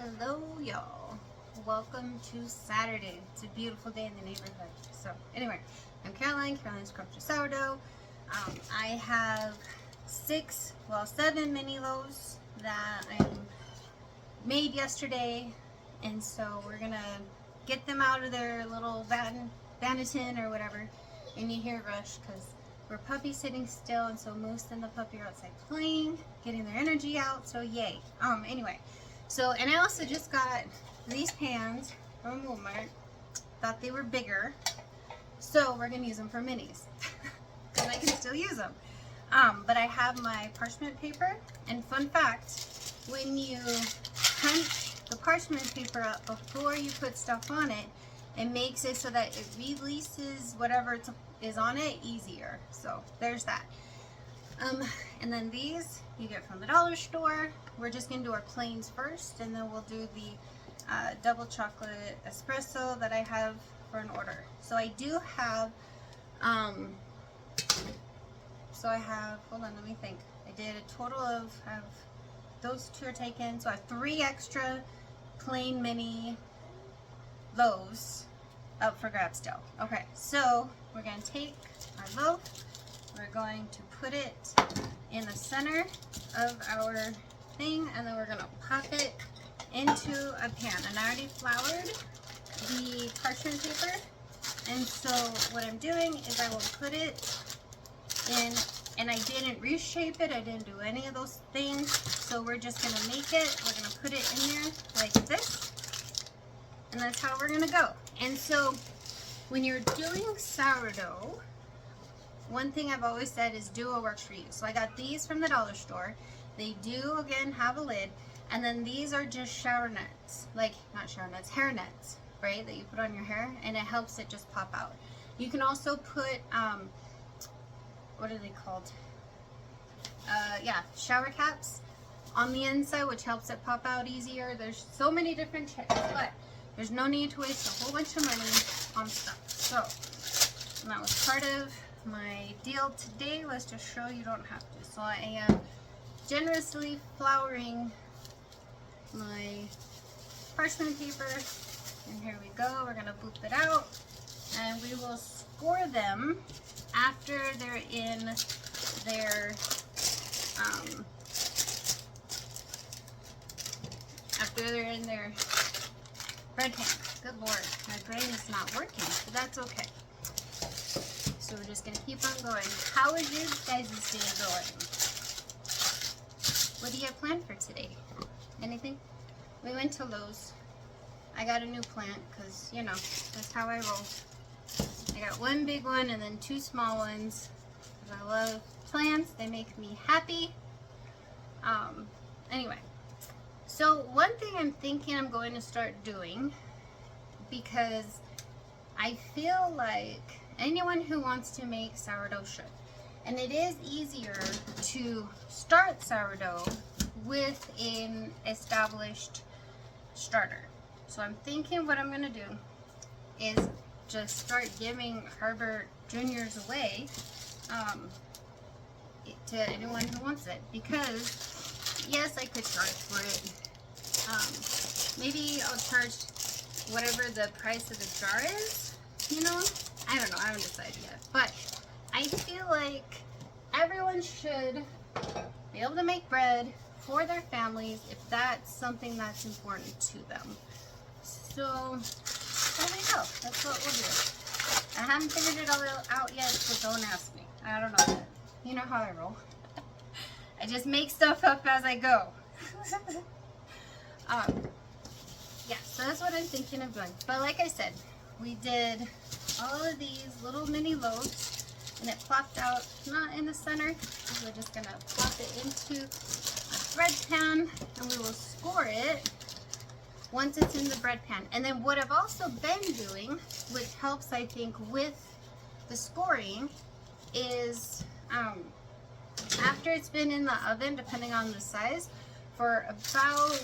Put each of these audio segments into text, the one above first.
Hello, y'all. Welcome to Saturday. It's a beautiful day in the neighborhood. So, anyway, I'm Caroline. Caroline's Crafted Sourdough. I have 7 mini loaves that I made yesterday, and so we're gonna get them out of their little Banneton or whatever. And you hear Rush because we're puppy sitting still, and so Moose and the puppy are outside playing, getting their energy out. So yay. Anyway. So, and I also just got these pans from Walmart. Thought they were bigger, so we're gonna use them for minis because I can still use them. But I have my parchment paper, and fun fact, when you punch the parchment paper up before you put stuff on it, it makes it so that it releases whatever is on it easier. So there's that. And then these you get from the dollar store. We're just gonna do our plains first, and then we'll do the double chocolate espresso that I have for an order. So I do have, hold on, let me think. I did a total of, those two are taken, so I have 3 extra plain mini loaves up for grabs still. Okay, so we're gonna take our loaf, we're going to put it in the center of our thing, and then we're gonna pop it into a pan. And I already floured the parchment paper, and so what I'm doing is I will put it in, and I didn't reshape it, I didn't do any of those things. So we're just gonna make it, we're gonna put it in there like this, and that's how we're gonna go. And so when you're doing sourdough, one thing I've always said is do what works for you. So I got these from the dollar store. They do, again, have a lid. And then these are just shower nets. Like, not shower nets, hair nets, right? That you put on your hair, and it helps it just pop out. You can also put, what are they called? Shower caps on the inside, which helps it pop out easier. There's so many different tricks, but there's no need to waste a whole bunch of money on stuff. So, and that was part of my deal today, was to show you don't have to. So I am generously flouring my parchment paper, and here we go. We're gonna boop it out, and we will score them after they're in their bread pan. Good Lord, my brain is not working, but that's okay. So we're just gonna keep on going. How is your guys' day going? What do you have planned for today? Anything? We went to Lowe's. I got a new plant because, you know, that's how I roll. I got 1 big one and then 2 small ones. I love plants. They make me happy. Anyway. So one thing I'm thinking I'm going to start doing, because I feel like anyone who wants to make sourdough should. And it is easier to start sourdough with an established starter. So I'm thinking what I'm going to do is just start giving Herbert Juniors away to anyone who wants it. Because, yes, I could charge for it. Maybe I'll charge whatever the price of the jar is, you know? I don't know, I haven't decided yet. But I feel like everyone should be able to make bread for their families if that's something that's important to them. So there we go. That's what we'll do. I haven't figured it all out yet, so don't ask me. I don't know. You know how I roll. I just make stuff up as I go. Yeah, so that's what I'm thinking of doing. But like I said, we did all of these little mini loaves, and it plopped out not in the center. So we're just gonna plop it into a bread pan, and we will score it once it's in the bread pan. And then what I've also been doing, which helps I think with the scoring, is after it's been in the oven, depending on the size, for about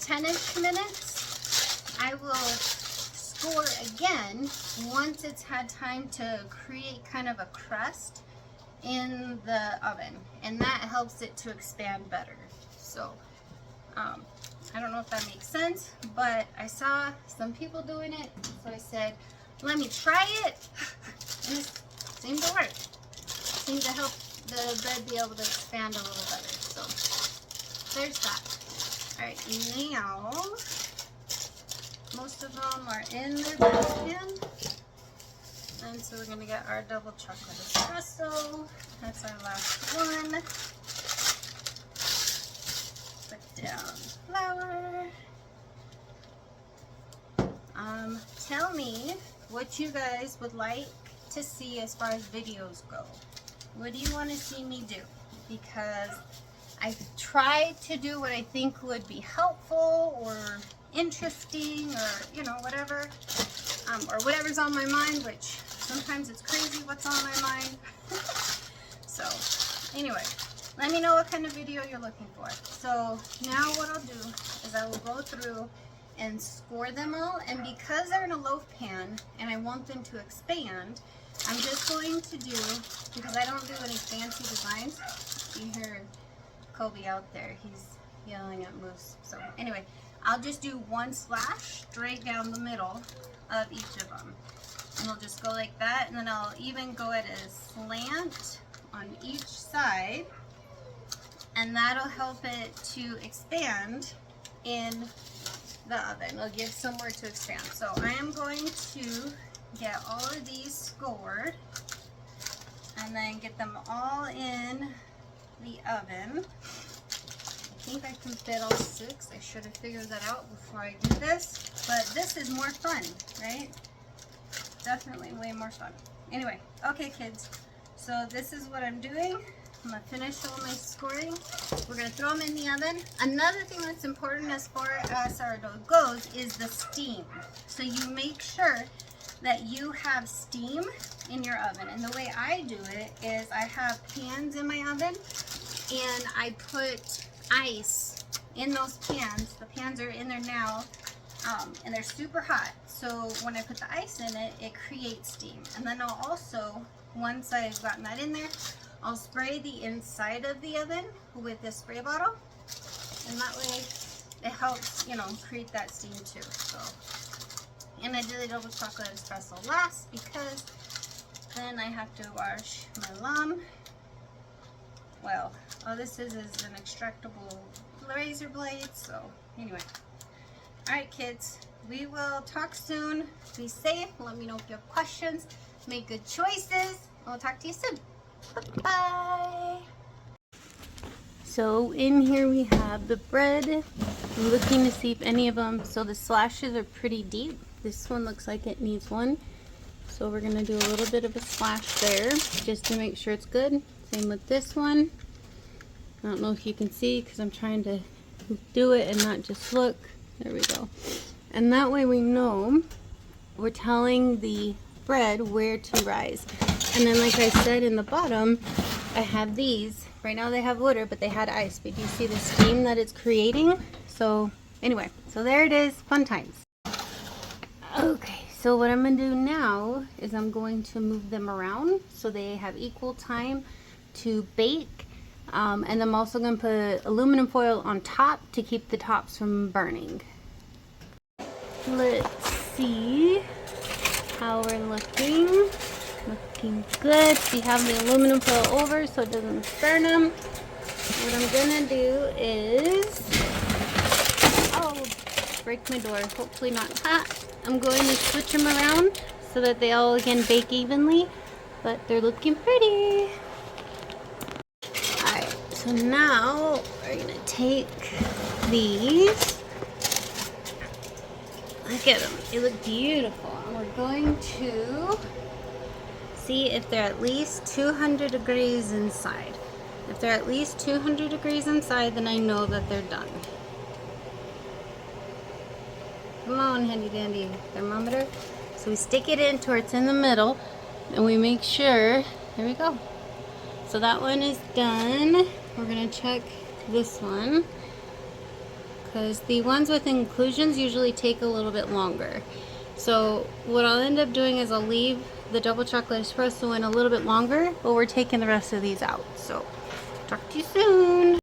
10-ish minutes, I will score again once it's had time to create kind of a crust in the oven, and that helps it to expand better. So I don't know if that makes sense, but I saw some people doing it, so I said, let me try it, and it seemed to work. Seemed to help the bread be able to expand a little better. So there's that. All right, now most of them are in their pan, and so we're gonna get our double chocolate espresso. That's our last one. Put down flour. Tell me what you guys would like to see as far as videos go. What do you want to see me do? Because I try to do what I think would be helpful or interesting, or you know, whatever, or whatever's on my mind, which sometimes it's crazy what's on my mind. So anyway, let me know what kind of video you're looking for. So now what I'll do is I will go through and score them all, and because they're in a loaf pan and I want them to expand, I'm just going to do, because I don't do any fancy designs. You hear Kobe out there, he's yelling at Moose. So anyway, I'll just do one slash straight down the middle of each of them, and I'll just go like that, and then I'll even go at a slant on each side, and that'll help it to expand in the oven. It'll give somewhere to expand. So I am going to get all of these scored and then get them all in the oven. I think I can fit all 6. I should have figured that out before I do this, but this is more fun, right? Definitely way more fun. Anyway, okay kids, so this is what I'm doing. I'm gonna finish all my scoring. We're gonna throw them in the oven. Another thing that's important as far as sourdough goes is the steam. So you make sure that you have steam in your oven. And the way I do it is I have pans in my oven, and I put ice in those pans. The pans are in there now, and they're super hot. So when I put the ice in it, it creates steam. And then I'll also, once I've gotten that in there, I'll spray the inside of the oven with this spray bottle, and that way it helps, you know, create that steam too. So, and I did a double chocolate espresso last because then I have to wash my lamb. Well, all this is an extractable razor blade. So anyway, all right kids, we will talk soon. Be safe. Let me know if you have questions. Make good choices. I'll talk to you soon. Bye. So in here we have the bread. I'm looking to see if any of them, so the slashes are pretty deep. This one looks like it needs one. So we're gonna do a little bit of a slash there just to make sure it's good. Same with this one. I don't know if you can see because I'm trying to do it and not just look. There we go. And that way we know we're telling the bread where to rise. And then like I said in the bottom, I have these. Right now they have water, but they had ice. But you see the steam that it's creating? So anyway, so there it is. Fun times. Okay, so what I'm going to do now is I'm going to move them around so they have equal time to bake. And I'm also going to put aluminum foil on top to keep the tops from burning. Let's see how we're looking. Looking good. We have the aluminum foil over so it doesn't burn them. What I'm gonna do is, oh, break my door. Hopefully not hot. I'm going to switch them around so that they all again bake evenly, but they're looking pretty. Alright, so now we're gonna take these. Look at them. They look beautiful. And we're going to see if they're at least 200 degrees inside. If they're at least 200 degrees inside, then I know that they're done. Come on, handy dandy thermometer. So we stick it in to where it's in the middle, and we make sure, there we go. So that one is done. We're gonna check this one, because the ones with inclusions usually take a little bit longer. So what I'll end up doing is I'll leave the double chocolate espresso in a little bit longer, but we're taking the rest of these out. So talk to you soon.